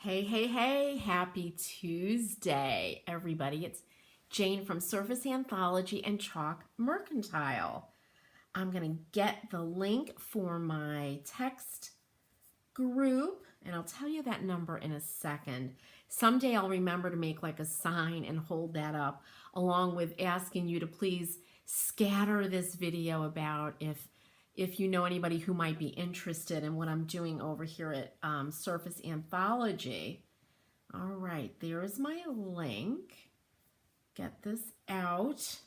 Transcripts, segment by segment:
Hey, hey, hey, happy Tuesday, everybody. It's Jane from Surface Anthology and Chalk Mercantile. I'm going to get the link for my text group, and I'll tell you that number in a second. Someday I'll remember to make like a sign and hold that up, along with asking you to please scatter this video about if you know anybody who might be interested in what I'm doing over here at Surface Anthology. All right, there is my link. Get this out.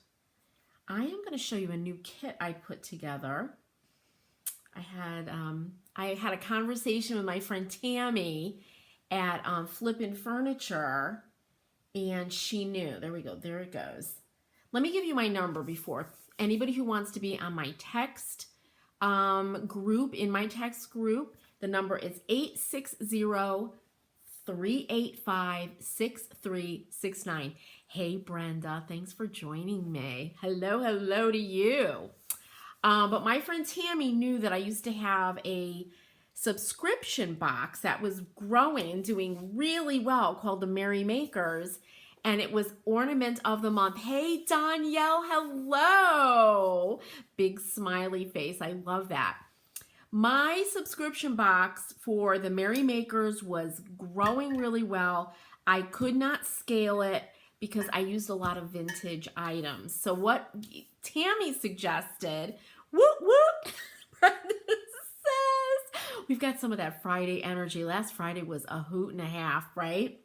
I am going to show you a new kit I put together. I had a conversation with my friend Tammy at Flippin' Furniture, and she knew. There we go. There it goes. Let me give you my number before. Anybody who wants to be on my text group, in my text group, the number is 860-385-6369. Hey, Brenda, thanks for joining me. Hello, hello to you. But my friend Tammy knew that I used to have a subscription box that was growing and doing really well called the Merry Makers, and it was Ornament of the Month. Hey, Danielle, hello. Big smiley face. I love that. My subscription box for the Merry Makers was growing really well. I could not scale it because I used a lot of vintage items. So what Tammy suggested, whoop, whoop, Brenda says, we've got some of that Friday energy. Last Friday was a hoot and a half, right?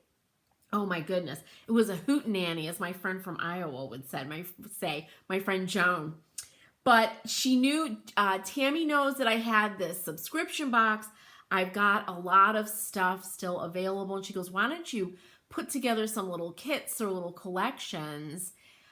Oh my goodness. It was a hootenanny, as my friend from Iowa would say, my friend Joan. But she knew, Tammy knows that I had this subscription box. I've got a lot of stuff still available. And she goes, why don't you put together some little kits or little collections,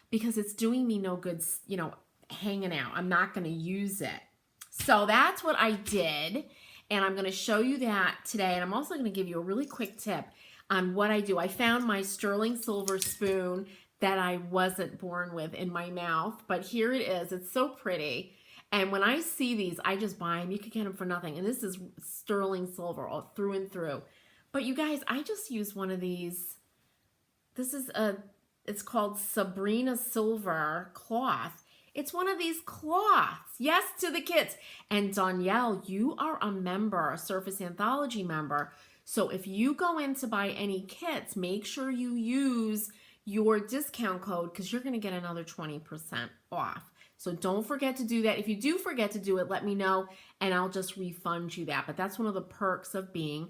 because it's doing me no good, you know, hanging out. I'm not going to use it. So that's what I did. And I'm going to show you that today. And I'm also going to give you a really quick tip on what I do. I found my sterling silver spoon that I wasn't born with in my mouth, but here it is. It's so pretty. And when I see these, I just buy them. You can get them for nothing. And this is sterling silver all through and through. But you guys, I just use one of these. This is it's called Sabrina Silver cloth. It's one of these cloths. Yes to the kids. And Danielle, you are a member, a Surface Anthology member. So if you go in to buy any kits, make sure you use your discount code, because you're going to get another 20% off. So don't forget to do that. If you do forget to do it, let me know and I'll just refund you that. But that's one of the perks of being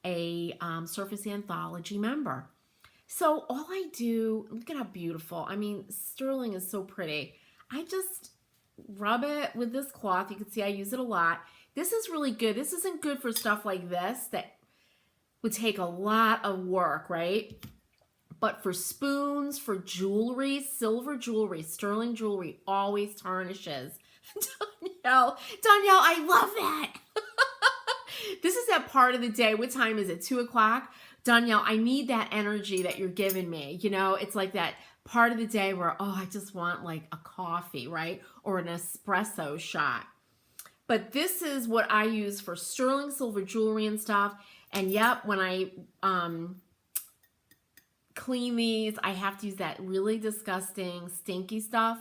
a Surface Anthology member. So all I do, look at how beautiful. I mean, sterling is so pretty. I just rub it with this cloth. You can see I use it a lot. This is really good. This isn't good for stuff like this that would take a lot of work, right? But for spoons, for jewelry, silver jewelry, sterling jewelry always tarnishes. Danielle, I love that. This is that part of the day. What time is it? 2 o'clock? Danielle, I need that energy that you're giving me. You know, it's like that part of the day where, oh, I just want like a coffee, right? Or an espresso shot. But this is what I use for sterling silver jewelry and stuff. And yep, when I clean these, I have to use that really disgusting, stinky stuff,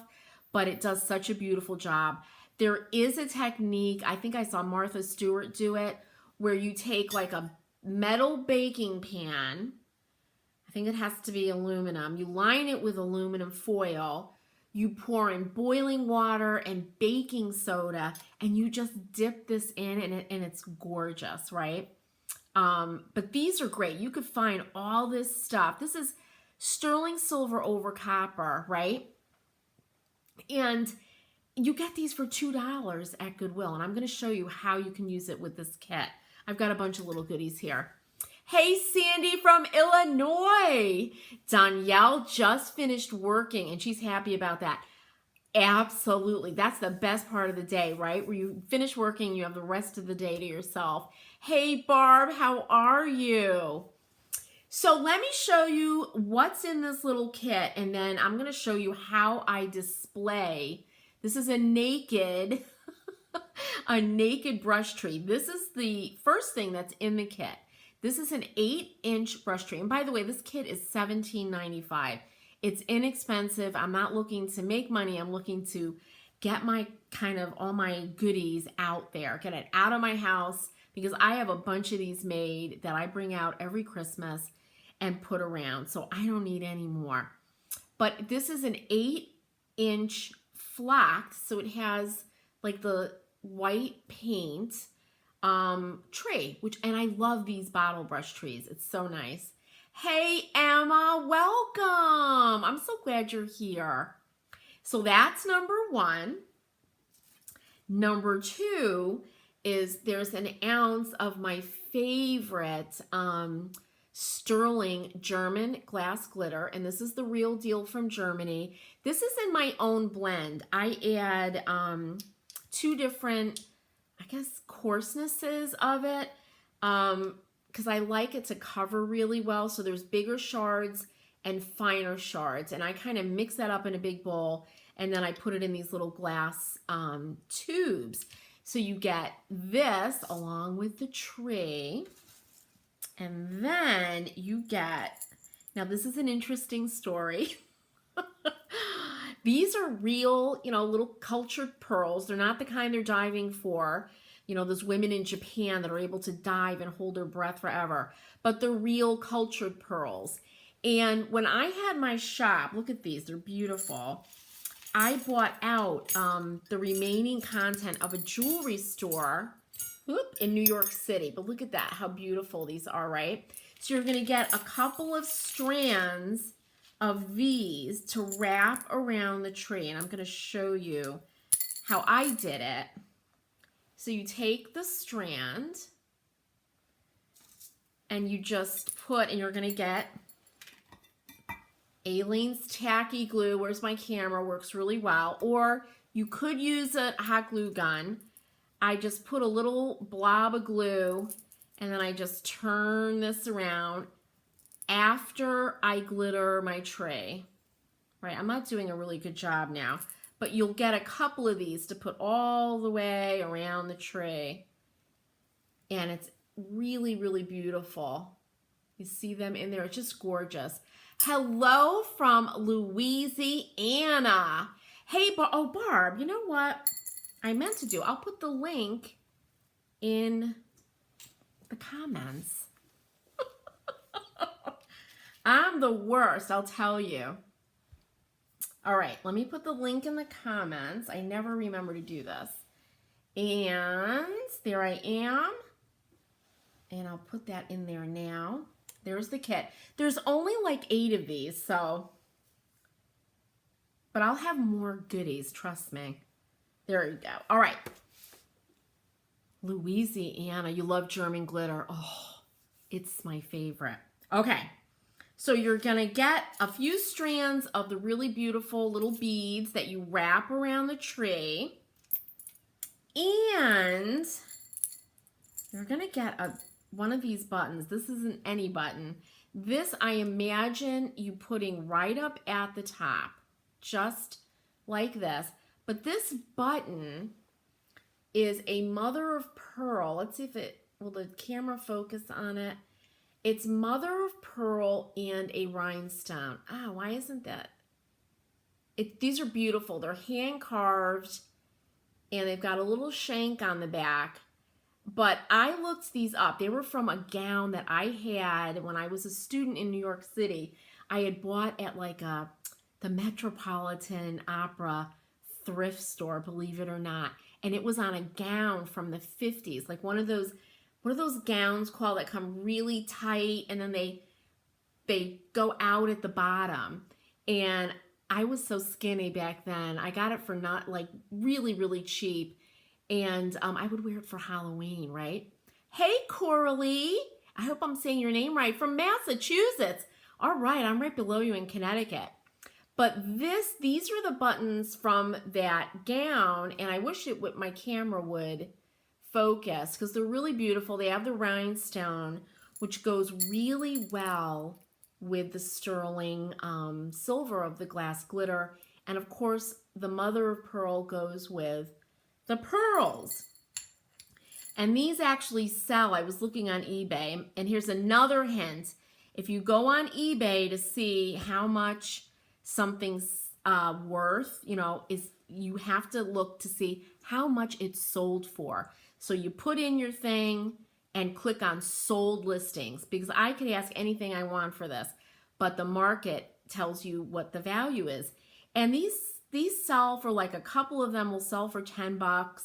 but it does such a beautiful job. There is a technique, I think I saw Martha Stewart do it, where you take like a metal baking pan, I think it has to be aluminum, you line it with aluminum foil, you pour in boiling water and baking soda, and you just dip this in, and it's gorgeous, right? But these are great. You could find all this stuff. This is sterling silver over copper, right? And you get these for $2 at Goodwill. And I'm going to show you how you can use it with this kit. I've got a bunch of little goodies here. Hey, Sandy from Illinois. Danielle just finished working and she's happy about that. Absolutely. That's the best part of the day, right? Where you finish working, you have the rest of the day to yourself. Hey, Barb, how are you? So let me show you what's in this little kit, and then I'm going to show you how I display. This is a naked brush tree. This is the first thing that's in the kit. This is an 8-inch brush tree. And by the way, this kit is $17.95. It's inexpensive. I'm not looking to make money. I'm looking to get my all my goodies out there, get it out of my house, because I have a bunch of these made that I bring out every Christmas and put around. So I don't need any more. But this is an 8-inch flax. So it has like the white paint tray, and I love these bottle brush trees. It's so nice. Hey, Emma, welcome. I'm so glad you're here. So that's number 1. Number 2 is there's an ounce of my favorite sterling German glass glitter, and this is the real deal from Germany. This is in my own blend. I add 2 different, I guess, coarsenesses of it, because I like it to cover really well. So there's bigger shards and finer shards, and I kind of mix that up in a big bowl, and then I put it in these little glass tubes. So you get this along with the tray, and then you get, now this is an interesting story. These are real, little cultured pearls. They're not the kind they're diving for. Those women in Japan that are able to dive and hold their breath forever. But they're real cultured pearls. And when I had my shop, look at these, they're beautiful. I bought out the remaining content of a jewelry store in New York City. But look at that, how beautiful these are, right? So you're going to get a couple of strands of these to wrap around the tree. And I'm going to show you how I did it. So you take the strand and you just put, and you're going to get Aleene's tacky glue. Where's my camera? Works really well. Or you could use a hot glue gun. I just put a little blob of glue and then I just turn this around after I glitter my tray. Right, I'm not doing a really good job now. But you'll get a couple of these to put all the way around the tray. And it's really, really beautiful. You see them in there. It's just gorgeous. Hello from Louisiana. Hey, Barb, you know what I meant to do? I'll put the link in the comments. I'm the worst, I'll tell you. All right, let me put the link in the comments. I never remember to do this. And there I am. And I'll put that in there now. There's the kit. There's only like 8 of these, so. But I'll have more goodies, trust me. There you go. All right. Louisiana, you love German glitter. Oh, it's my favorite. Okay. So you're going to get a few strands of the really beautiful little beads that you wrap around the tree. And you're going to get one of these buttons. This isn't any button. This, I imagine you putting right up at the top, just like this. But this button is a mother of pearl. Let's see if will the camera focus on it? It's mother of pearl and a rhinestone. Ah, why isn't that? These are beautiful. They're hand carved and they've got a little shank on the back. But I looked these up. They were from a gown that I had when I was a student in New York City. I had bought at like the Metropolitan Opera thrift store, believe it or not. And it was on a gown from the 50s, like one of those, what are those gowns called that come really tight and then they go out at the bottom. And I was so skinny back then. I got it for not like really, really cheap. And I would wear it for Halloween, right? Hey, Coralie. I hope I'm saying your name right. From Massachusetts. All right, I'm right below you in Connecticut. But these are the buttons from that gown, and I wish my camera would focus because they're really beautiful. They have the rhinestone, which goes really well with the sterling silver of the glass glitter. And of course, the mother of pearl goes with the pearls. And these actually sell. I was looking on eBay, and here's another hint. If you go on eBay to see how much something's worth, you know, you have to look to see how much it's sold for. So you put in your thing and click on sold listings, because I could ask anything I want for this, but the market tells you what the value is. And these sell for, like, a couple of them will sell for $10,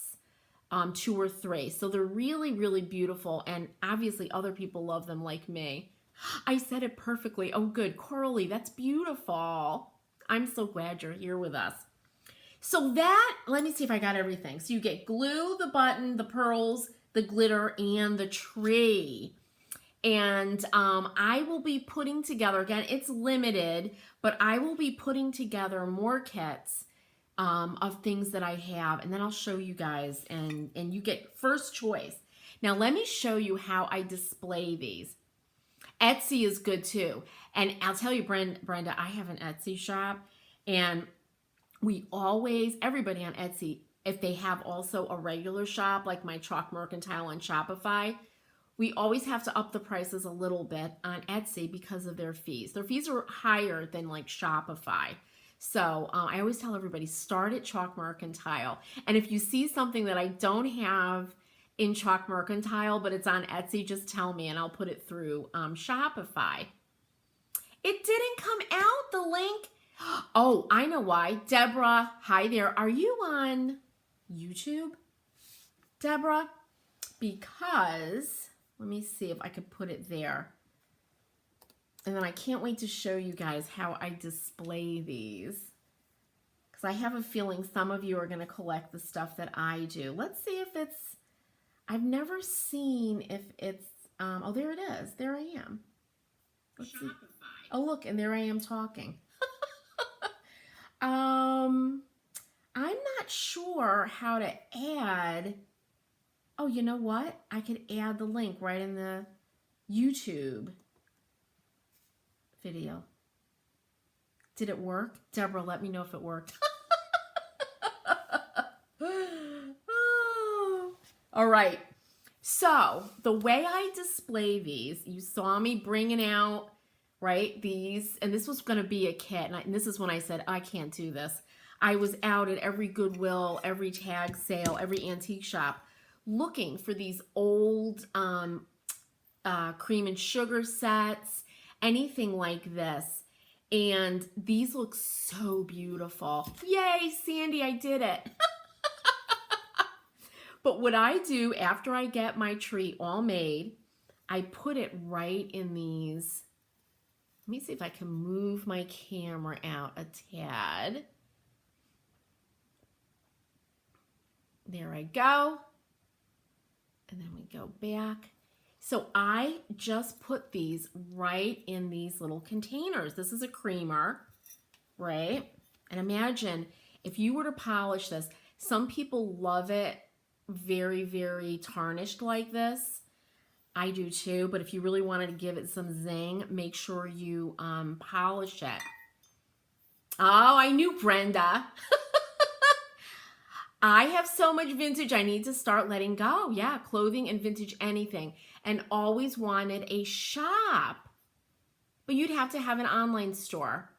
2 or 3. So they're really, really beautiful, and obviously other people love them like me. I said it perfectly. Oh, good. Coralie, that's beautiful. I'm so glad you're here with us. So that, let me see if I got everything. So you get glue, the button, the pearls, the glitter, and the tree. And I will be putting together, again, it's limited, but I will be putting together more kits of things that I have, and then I'll show you guys, and you get first choice. Now let me show you how I display these. Etsy is good too. And I'll tell you, Brenda, I have an Etsy shop, and everybody on Etsy, if they have also a regular shop like my Chalk Mercantile on Shopify, we always have to up the prices a little bit on Etsy because of their fees. Their fees are higher than like Shopify. So I always tell everybody, start at Chalk Mercantile. And if you see something that I don't have in Chalk Mercantile, but it's on Etsy, just tell me and I'll put it through Shopify. It didn't come out, the link. Oh, I know why. Deborah, hi there. Are you on YouTube, Deborah? Because, let me see if I could put it there. And then I can't wait to show you guys how I display these, because I have a feeling some of you are going to collect the stuff that I do. Let's see if it's, I've never seen if it's, oh, there it is. There I am. Let's see. Oh, look, and there I am talking. I'm not sure how to add. Oh, you know what? I could add the link right in the YouTube video. Did it work? Deborah, let me know if it worked. Oh. All right. So the way I display these, you saw me bringing out, right, these, and this was going to be a kit. And this is when I said, I can't do this. I was out at every Goodwill, every tag sale, every antique shop looking for these old cream and sugar sets, anything like this. And these look so beautiful. Yay, Sandy, I did it. But what I do after I get my tree all made, I put it right in these. Let me see if I can move my camera out a tad. There I go. And then we go back. So I just put these right in these little containers. This is a creamer, right? And imagine if you were to polish this, some people love it very, very tarnished like this. I do too, but if you really wanted to give it some zing, make sure you polish it. Oh, I knew Brenda. I have so much vintage I need to start letting go. Yeah, clothing and vintage anything. And always wanted a shop. But you'd have to have an online store.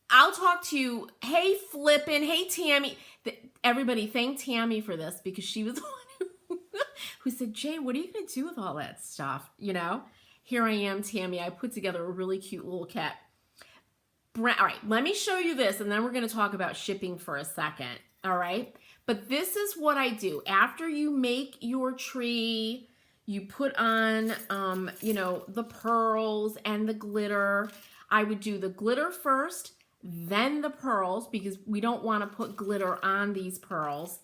I'll talk to you. Hey, Flippin'. Hey, Tammy. Everybody, thank Tammy for this, because she was the one who said, Jay, what are you going to do with all that stuff? You know, here I am, Tammy. I put together a really cute little kit. All right, let me show you this, and then we're going to talk about shipping for a second. All right, but this is what I do. After you make your tree, you put on, you know, the pearls and the glitter. I would do the glitter first, then the pearls, because we don't want to put glitter on these pearls.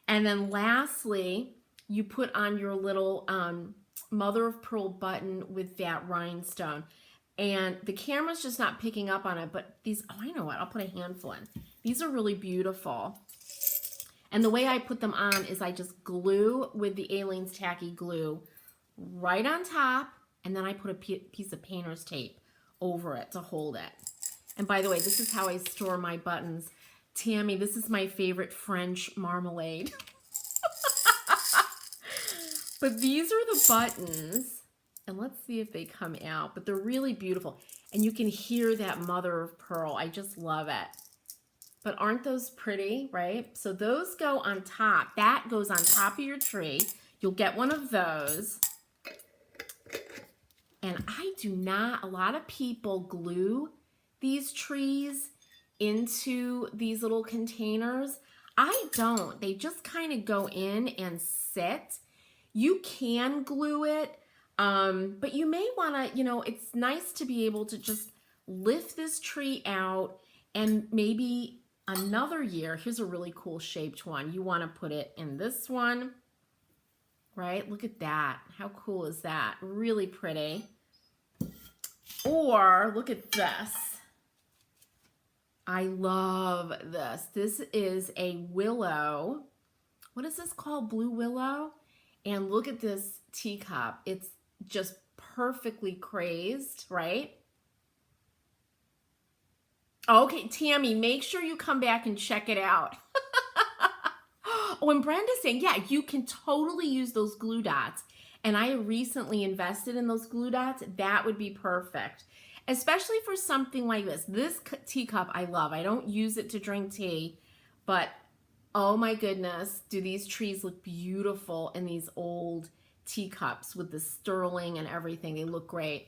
And then lastly, you put on your little mother of pearl button with that rhinestone. And the camera's just not picking up on it, but these, oh, I know what, I'll put a handful in. These are really beautiful. And the way I put them on is I just glue with the Aleene's Tacky Glue right on top, and then I put a piece of painter's tape over it to hold it. And by the way, this is how I store my buttons. Tammy, this is my favorite French marmalade. But these are the buttons. And let's see if they come out. But they're really beautiful. And you can hear that mother of pearl. I just love it. But aren't those pretty, right? So those go on top. That goes on top of your tree. You'll get one of those. And a lot of people glue these trees into these little containers. I don't. They just kind of go in and sit. You can glue it, but you may want to, it's nice to be able to just lift this tree out, and maybe another year, here's a really cool shaped one. You want to put it in this one, right? Look at that. How cool is that? Really pretty. Or look at this. I love this. This is a willow. What is this called? Blue willow? And look at this teacup. It's just perfectly crazed, right? Okay, Tammy, make sure you come back and check it out. Oh, and Brenda's saying, yeah, you can totally use those glue dots. And I recently invested in those glue dots. That would be perfect, especially for something like this. This teacup I love. I don't use it to drink tea, but oh my goodness, do these trees look beautiful in these old teacups with the sterling and everything. They look great.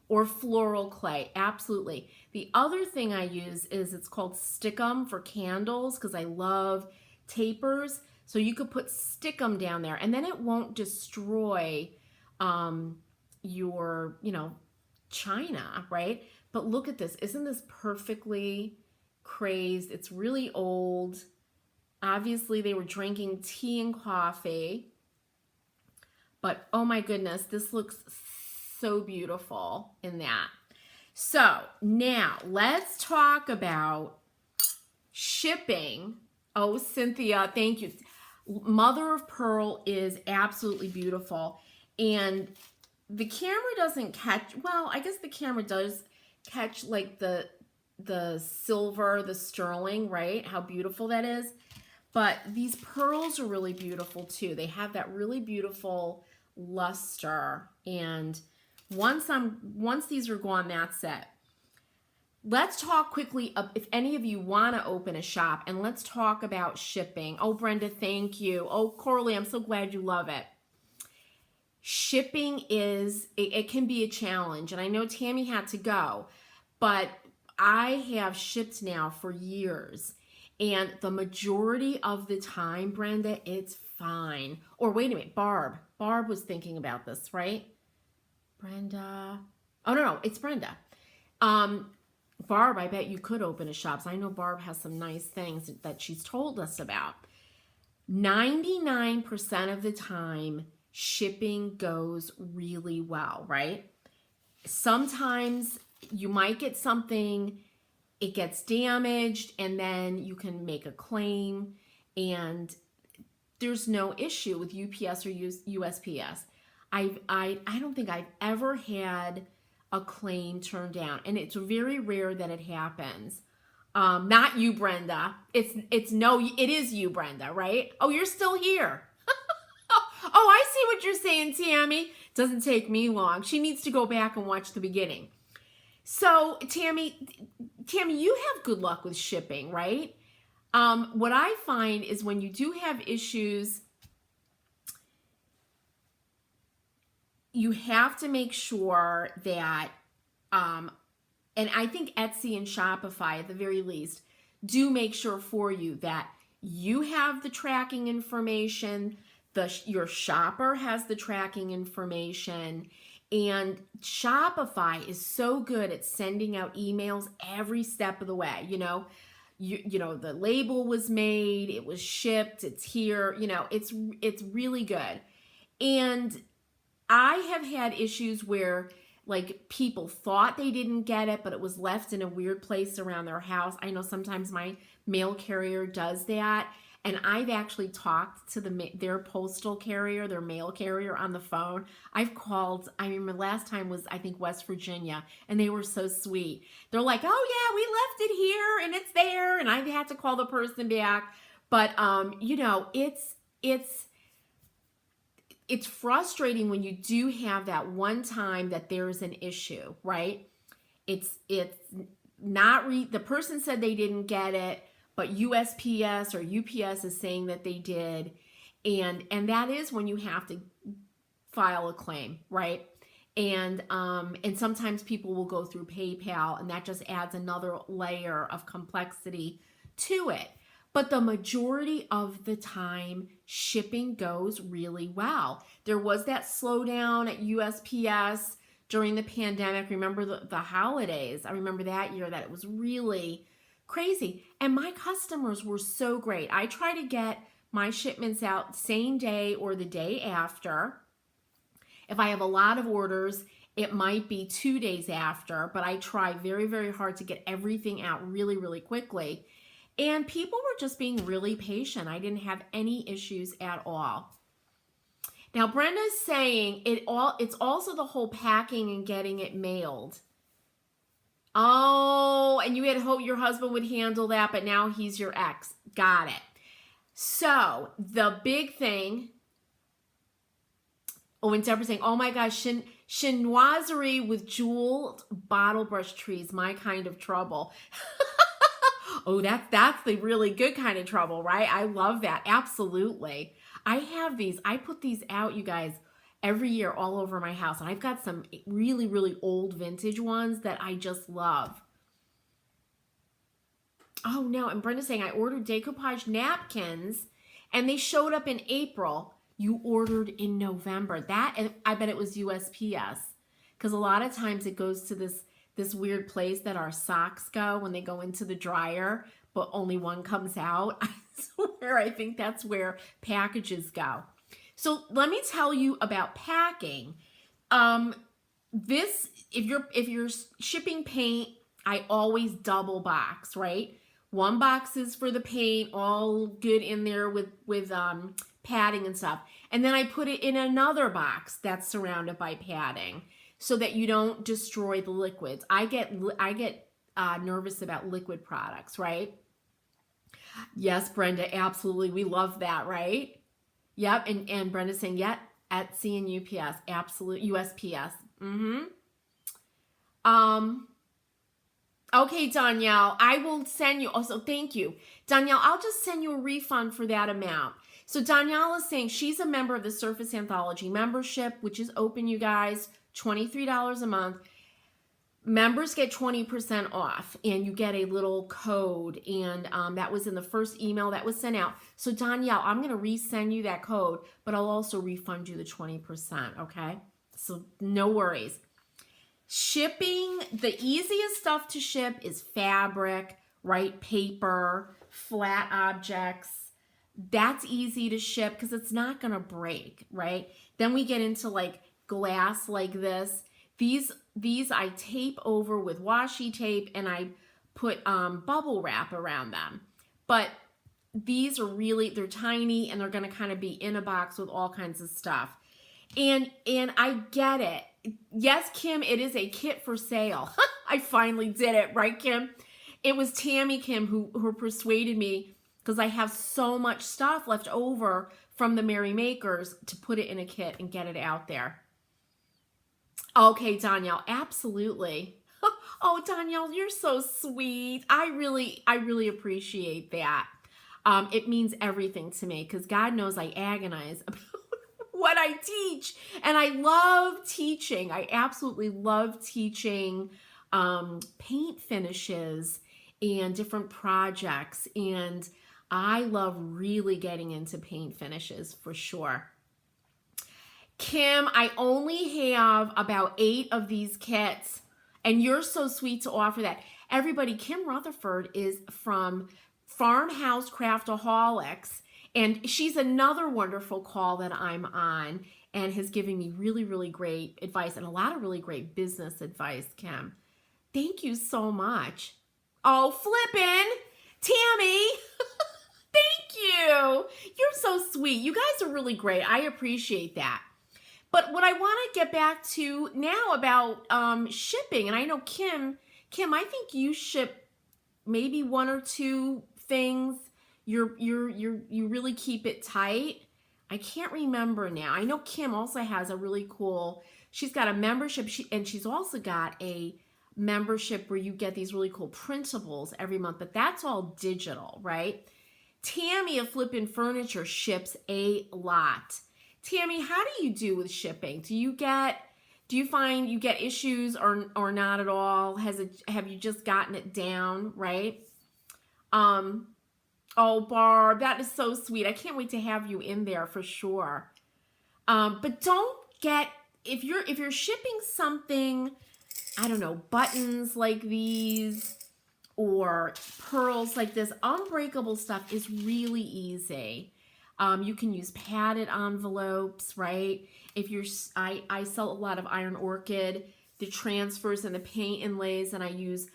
Or floral clay, absolutely. The other thing I use is it's called Stickum for candles, because I love tapers. So you could put Stickum down there, and then it won't destroy your, china, right? But look at this. Isn't this perfectly crazed? It's really old. Obviously, they were drinking tea and coffee. But oh my goodness, this looks so beautiful in that. So now let's talk about shipping. Oh, Cynthia, thank you. Mother of pearl is absolutely beautiful. And the camera doesn't catch, well, I guess the camera does catch like the silver, the sterling, right? How beautiful that is. But these pearls are really beautiful too. They have that really beautiful luster. And once these are gone, that's it. Let's talk quickly if any of you want to open a shop, and let's talk about shipping. Oh, Brenda, thank you. Oh, Coralie, I'm so glad you love it. Shipping it can be a challenge, and I know Tammy had to go, but I have shipped now for years, and the majority of the time, Brenda, it's fine. Or wait a minute, Barb was thinking about this, right? Brenda. Oh, no, it's Brenda. Barb, I bet you could open a shop. I know Barb has some nice things that she's told us about. 99% of the time, shipping goes really well, right? Sometimes you might get something, it gets damaged, and then you can make a claim, and there's no issue with UPS or USPS. I don't think I've ever had a claim turned down, and it's very rare that it happens. Not you, Brenda. It is you, Brenda, right? Oh, you're still here. Oh, I see what you're saying, Tammy. Doesn't take me long. She needs to go back and watch the beginning. So, Tammy, you have good luck with shipping, right? What I find is when you do have issues, you have to make sure that, and I think Etsy and Shopify at the very least do make sure for you that you have the tracking information, your shopper has the tracking information, and Shopify is so good at sending out emails every step of the way. You know, the label was made, it was shipped, it's here, it's really good. And I have had issues where like people thought they didn't get it, but it was left in a weird place around their house. I know sometimes my mail carrier does that. And I've actually talked to their postal carrier, their mail carrier on the phone. I've called, I remember last time was, I think, West Virginia, and they were so sweet. They're like, oh yeah, we left it here and it's there. And I've had to call the person back. But, it's frustrating when you do have that one time that there's an issue, right? It's not the person said they didn't get it, but USPS or UPS is saying that they did, and that is when you have to file a claim, right? And sometimes people will go through PayPal, and that just adds another layer of complexity to it. But the majority of the time, shipping goes really well. There was that slowdown at USPS during the pandemic. Remember the holidays? I remember that year that it was really crazy. And my customers were so great. I try to get my shipments out same day or the day after. If I have a lot of orders, it might be 2 days after, but I try very, very hard to get everything out really, really quickly. And people were just being really patient. I didn't have any issues at all. Now, Brenda's saying it's also the whole packing and getting it mailed. Oh, and you had hoped your husband would handle that, but now he's your ex. Got it. So the big thing. Oh, and Deborah's saying, oh my gosh, chinoiserie with jeweled bottle brush trees, my kind of trouble. Oh, that's the really good kind of trouble, right? I love that. Absolutely. I have these. I put these out, you guys, every year all over my house. And I've got some really, really old vintage ones that I just love. Oh, no. And Brenda's saying, I ordered decoupage napkins, and they showed up in April. You ordered in November. That, and I bet it was USPS. Because a lot of times it goes to this weird place that our socks go when they go into the dryer, but only one comes out. I swear, I think that's where packages go. So let me tell you about packing. If you're shipping paint, I always double box, right? One box is for the paint, all good in there with padding and stuff. And then I put it in another box that's surrounded by padding, so that you don't destroy the liquids. I get nervous about liquid products, right? Yes, Brenda, absolutely. We love that, right? Yep, and Brenda's saying, yeah, Etsy and UPS, absolute USPS. Okay, Danielle, I will send you. Also, thank you, Danielle. I'll just send you a refund for that amount. So Danielle is saying she's a member of the Surface Anthology membership, which is open, you guys. $23 a month. Members get 20% off, and you get a little code, and that was in the first email that was sent out. So Danielle, I'm going to resend you that code, but I'll also refund you the 20%, okay? So no worries. Shipping, the easiest stuff to ship is fabric, right? Paper, flat objects. That's easy to ship because it's not going to break, right? Then we get into like glass like this. These I tape over with washi tape, and I put bubble wrap around them. But these are they're tiny, and they're going to kind of be in a box with all kinds of stuff. And I get it. Yes, Kim, it is a kit for sale. I finally did it, right, Kim? It was Tammy Kim who persuaded me, because I have so much stuff left over from the Merry Makers, to put it in a kit and get it out there. Okay, Danielle, absolutely. Oh, Danielle, you're so sweet. I really appreciate that. It means everything to me, because God knows I agonize about what I teach. And I love teaching. I absolutely love teaching paint finishes and different projects. And I love really getting into paint finishes for sure. Kim, I only have about 8 of these kits, and you're so sweet to offer that. Everybody, Kim Rutherford is from Farmhouse Craftaholics, and she's another wonderful call that I'm on, and has given me really, really great advice, and a lot of really great business advice, Kim. Thank you so much. Oh, flippin', Tammy. Thank you. You're so sweet. You guys are really great. I appreciate that. But what I want to get back to now about shipping, and I know Kim, I think you ship maybe 1 or 2 things. You really keep it tight. I can't remember now. I know Kim also has a really cool, she's got a membership, and she's also got a membership where you get these really cool printables every month, but that's all digital, right? Tammy of Flippin' Furniture ships a lot. Tammy, how do you do with shipping? Do you find you get issues or not at all? Have you just gotten it down, right? Oh, Barb, that is so sweet. I can't wait to have you in there for sure. But don't get, if you're shipping something, I don't know, buttons like these or pearls like this, unbreakable stuff is really easy. You can use padded envelopes, right? If you're, I sell a lot of Iron Orchid, the transfers and the paint inlays, and I use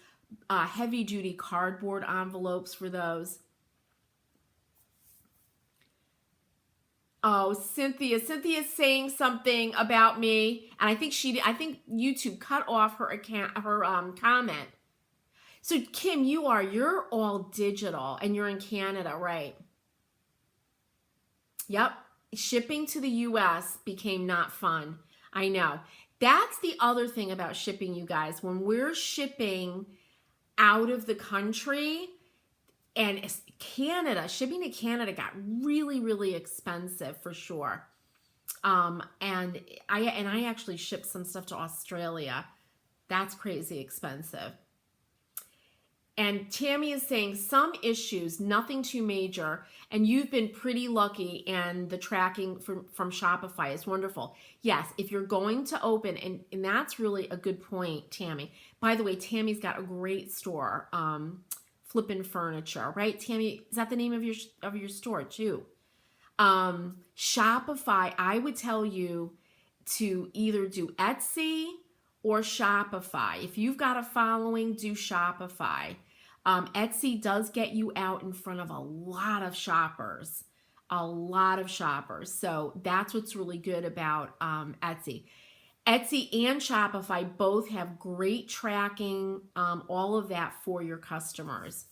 heavy duty cardboard envelopes for those. Oh, Cynthia's saying something about me, and I think YouTube cut off her account, her comment. So Kim, you're all digital, and you're in Canada, right? Yep. Shipping to the US became not fun. I know. That's the other thing about shipping, you guys. When we're shipping out of the country, and shipping to Canada got really, really expensive for sure. And I actually shipped some stuff to Australia. That's crazy expensive. And Tammy is saying some issues, nothing too major, and you've been pretty lucky, and the tracking from Shopify is wonderful. Yes, if you're going to open, and that's really a good point, Tammy. By the way, Tammy's got a great store, Flippin' Furniture, right? Tammy, is that the name of your store too? Shopify, I would tell you to either do Etsy or Shopify. If you've got a following, do Shopify. Etsy does get you out in front of a lot of shoppers. So that's what's really good about Etsy. Etsy and Shopify both have great tracking, all of that for your customers.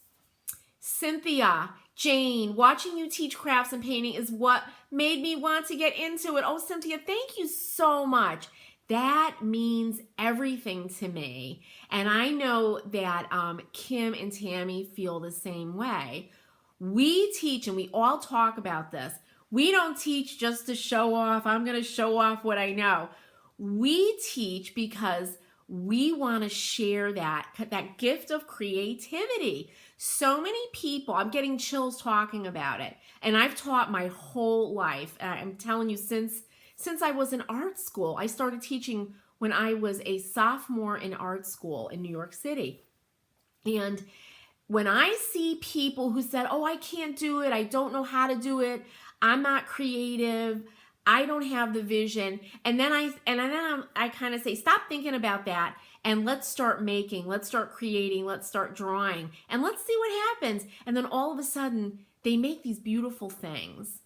Cynthia, Jane, watching you teach crafts and painting is what made me want to get into it. Oh, Cynthia, thank you so much. That means everything to me. And I know that Kim and Tammy feel the same way. We teach, and we all talk about this. We don't teach just to show off. I'm going to show off what I know. We teach because we want to share that gift of creativity. So many people, I'm getting chills talking about it. And I've taught my whole life. I'm telling you, since I was in art school. I started teaching when I was a sophomore in art school in New York City. And when I see people who said, oh, I can't do it, I don't know how to do it, I'm not creative, I don't have the vision, and then I kind of say, stop thinking about that, and let's start making, let's start creating, let's start drawing, and let's see what happens. And then all of a sudden, they make these beautiful things.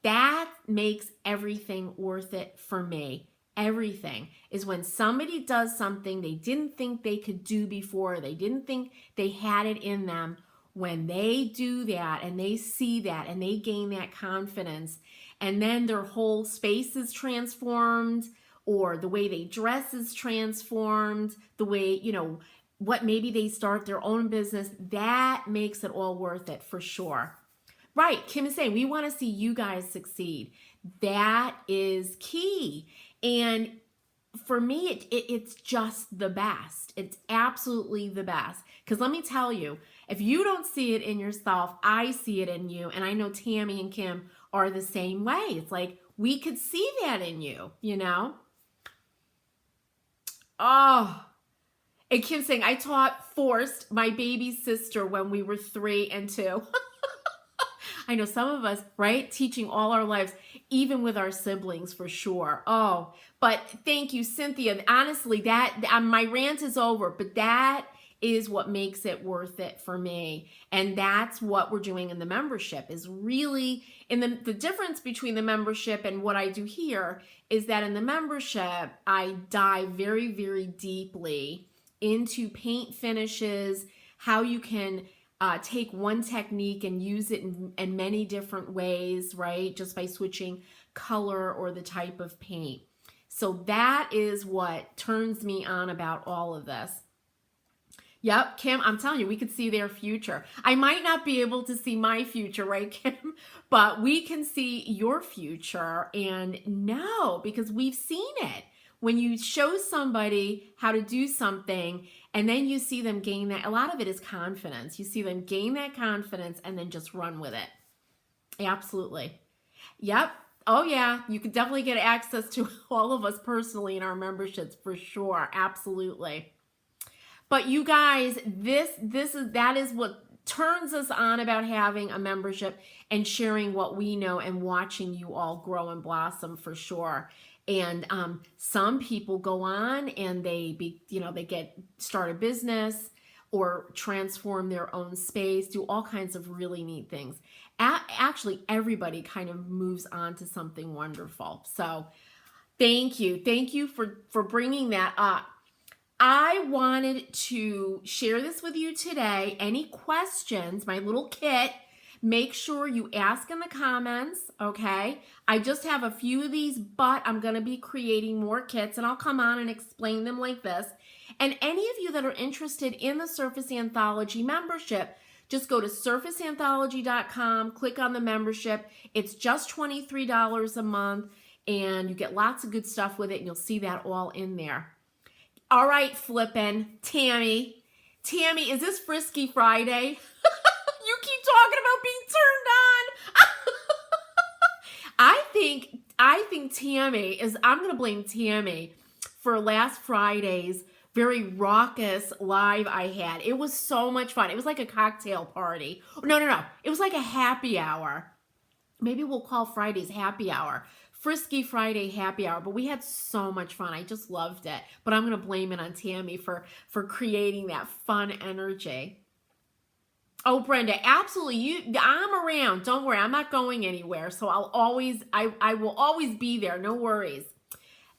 That makes everything worth it for me. Everything is when somebody does something they didn't think they could do before, they didn't think they had it in them. When they do that and they see that and they gain that confidence, and then their whole space is transformed, or the way they dress is transformed, the way, what maybe they start their own business, that makes it all worth it for sure. Right, Kim is saying, we want to see you guys succeed. That is key. And for me, it's just the best. It's absolutely the best. Because let me tell you, if you don't see it in yourself, I see it in you. And I know Tammy and Kim are the same way. It's like, we could see that in you, Oh, and Kim saying, I forced my baby sister when we were 3 and 2. I know some of us, right? Teaching all our lives, even with our siblings for sure. Oh, but thank you, Cynthia. Honestly, my rant is over, but that is what makes it worth it for me. And that's what we're doing in the membership, is really, the difference between the membership and what I do here is that in the membership, I dive very, very deeply into paint finishes, how you can take one technique and use it in many different ways, right? Just by switching color or the type of paint. So that is what turns me on about all of this. Yep, Kim, I'm telling you, we could see their future. I might not be able to see my future, right, Kim? But we can see your future and know because we've seen it. When you show somebody how to do something and then you see them gain that, a lot of it is confidence. You see them gain that confidence and then just run with it. Absolutely. Yep. Oh yeah, you could definitely get access to all of us personally in our memberships for sure. Absolutely. But you guys, that is what turns us on about having a membership and sharing what we know and watching you all grow and blossom for sure. And some people go on and they start a business or transform their own space, do all kinds of really neat things. Actually, everybody kind of moves on to something wonderful. So thank you for bringing that up. I wanted to share this with you today. Any questions, my little kit, make sure you ask in the comments, okay? I just have a few of these, but I'm going to be creating more kits, and I'll come on and explain them like this. And any of you that are interested in the Surface Anthology membership, just go to surfaceanthology.com, click on the membership. It's just $23 a month, and you get lots of good stuff with it, and you'll see that all in there. All right, flippin', Tammy. Tammy, is this Frisky Friday? You keep talking about being turned on. I think Tammy is, I'm going to blame Tammy for last Friday's very raucous live I had. It was so much fun. It was like a cocktail party. No. It was like a happy hour. Maybe we'll call Fridays happy hour. Frisky Friday happy hour, but we had so much fun. I just loved it. But I'm going to blame it on Tammy for creating that fun energy. Oh, Brenda, absolutely. I'm around. Don't worry. I'm not going anywhere. So I will always be there. No worries.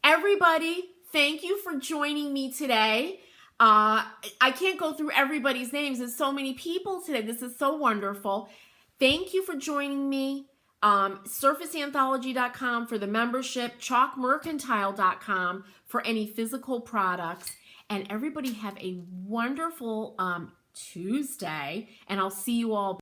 Everybody, thank you for joining me today. I can't go through everybody's names. There's so many people today. This is so wonderful. Thank you for joining me. SurfaceAnthology.com for the membership, ChalkMercantile.com for any physical products. And everybody have a wonderful Tuesday, and I'll see you all